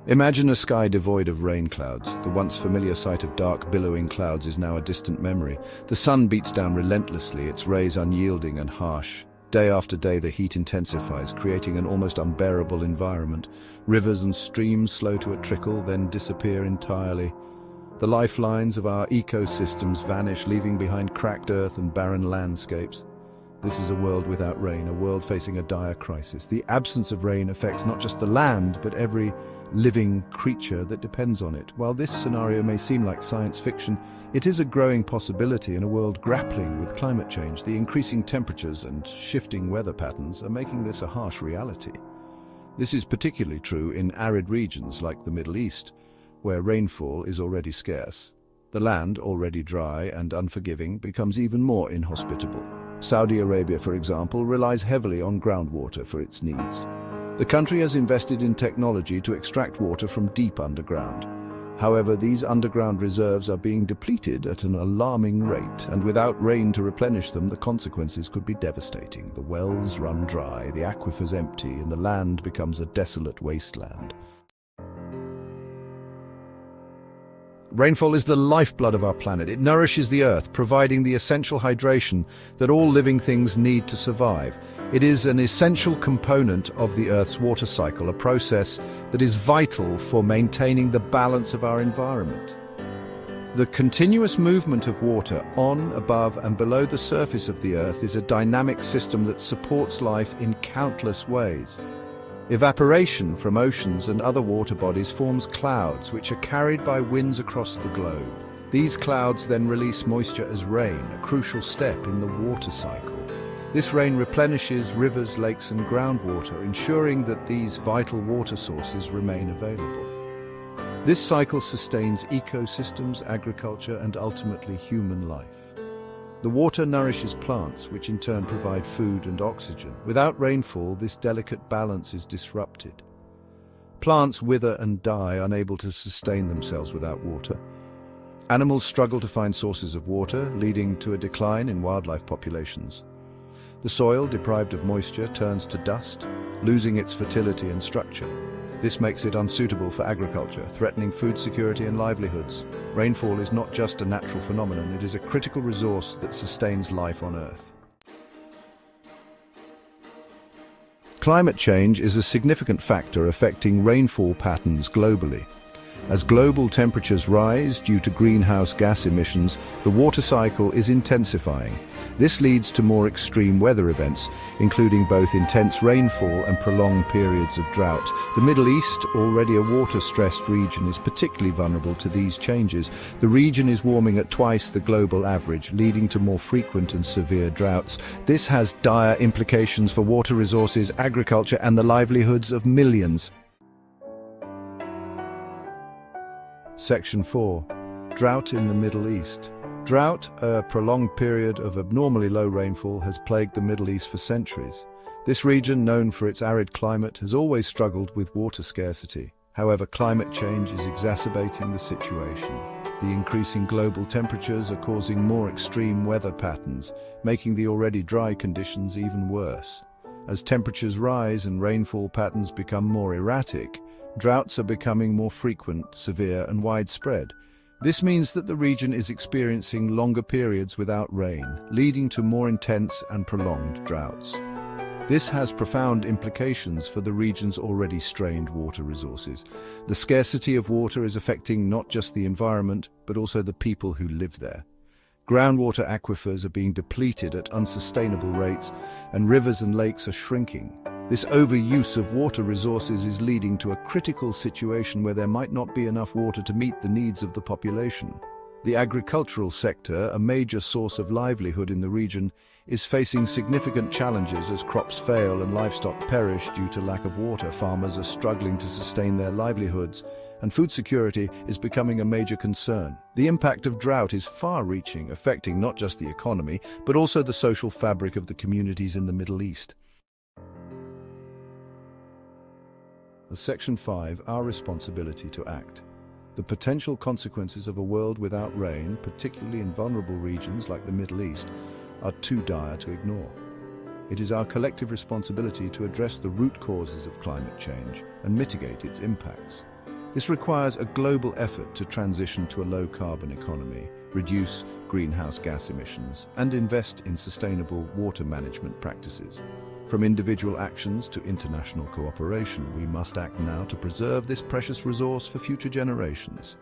Imagine a sky devoid of rain clouds. The once familiar sight of dark, billowing clouds is now a distant memory. The sun beats down relentlessly, its rays unyielding and harsh. Day after day, the heat intensifies, creating an almost unbearable environment. Rivers and streams slow to a trickle, then disappear entirely. The lifelines of our ecosystems vanish, leaving behind cracked earth and barren landscapes. This is a world without rain, a world facing a dire crisis. The absence of rain affects not just the land, but every living creature that depends on it. While this scenario may seem like science fiction, it is a growing possibility in a world grappling with climate change. The increasing temperatures and shifting weather patterns are making this a harsh reality. This is particularly true in arid regions like the Middle East, where rainfall is already scarce. The land, already dry and unforgiving, becomes even more inhospitable. Saudi Arabia, for example, relies heavily on groundwater for its needs. The country has invested in technology to extract water from deep underground. However, these underground reserves are being depleted at an alarming rate, and without rain to replenish them, the consequences could be devastating. The wells run dry, the aquifers empty, and the land becomes a desolate wasteland. Rainfall is the lifeblood of our planet. It nourishes the earth, providing the essential hydration that all living things need to survive. It is an essential component of the Earth's water cycle, a process that is vital for maintaining the balance of our environment. The continuous movement of water on, above, and below the surface of the Earth is a dynamic system that supports life in countless ways. Evaporation from oceans and other water bodies forms clouds which are carried by winds across the globe. These clouds then release moisture as rain, a crucial step in the water cycle. This rain replenishes rivers, lakes, and groundwater, ensuring that these vital water sources remain available. This cycle sustains ecosystems, agriculture, and ultimately human life. The water nourishes plants, which in turn provide food and oxygen. Without rainfall, this delicate balance is disrupted. Plants wither and die, unable to sustain themselves without water. Animals struggle to find sources of water, leading to a decline in wildlife populations. The soil, deprived of moisture, turns to dust, losing its fertility and structure. This makes it unsuitable for agriculture, threatening food security and livelihoods. Rainfall is not just a natural phenomenon, it is a critical resource that sustains life on Earth. Climate change is a significant factor affecting rainfall patterns globally. As global temperatures rise due to greenhouse gas emissions, the water cycle is intensifying. This leads to more extreme weather events, including both intense rainfall and prolonged periods of drought. The Middle East, already a water-stressed region, is particularly vulnerable to these changes. The region is warming at twice the global average, leading to more frequent and severe droughts. This has dire implications for water resources, agriculture, and the livelihoods of millions. Section 4. Drought in the Middle East. Drought, a prolonged period of abnormally low rainfall, has plagued the Middle East for centuries. This region, known for its arid climate, has always struggled with water scarcity. However, climate change is exacerbating the situation. The increasing global temperatures are causing more extreme weather patterns, making the already dry conditions even worse. As temperatures rise and rainfall patterns become more erratic, droughts are becoming more frequent, severe, and widespread. This means that the region is experiencing longer periods without rain, leading to more intense and prolonged droughts. This has profound implications for the region's already strained water resources. The scarcity of water is affecting not just the environment, but also the people who live there. Groundwater aquifers are being depleted at unsustainable rates, and rivers and lakes are shrinking. This overuse of water resources is leading to a critical situation where there might not be enough water to meet the needs of the population. The agricultural sector, a major source of livelihood in the region, is facing significant challenges as crops fail and livestock perish due to lack of water. Farmers are struggling to sustain their livelihoods, and food security is becoming a major concern. The impact of drought is far-reaching, affecting not just the economy, but also the social fabric of the communities in the Middle East. Section 5. Our responsibility to act. The potential consequences of a world without rain, particularly in vulnerable regions like the Middle East, are too dire to ignore. It is our collective responsibility to address the root causes of climate change and mitigate its impacts. This requires a global effort to transition to a low-carbon economy, reduce greenhouse gas emissions, and invest in sustainable water management practices. From individual actions to international cooperation, we must act now to preserve this precious resource for future generations.